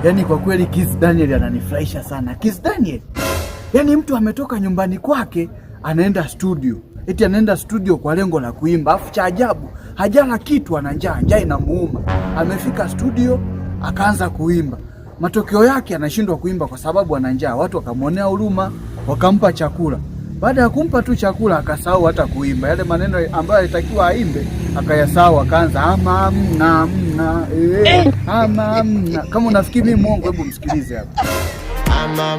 Yaani kwa kweli Kiss Daniel ananifurahisha sana. Kiss Daniel, yaani mtu ametoka nyumbani kwake anaenda studio. Eti anaenda studio kwa lengo la kuimba. Afu cha ajabu, hajala kitu, ana njaa, njaa inamuuma. Amefika studio akaanza kuimba. Matokeo yake anashindwa kuimba kwa sababu ana njaa. Watu wakamwonea huruma, wakampa chakula. Baada ya kumpa tu chakula akasahau hata kuimba. Yale maneno ambayo alitakiwa aimbe akayasahau, akaanza ama amna ama amna. Kama unafikiri mimi mwongo, hebu msikilize hapa. Ama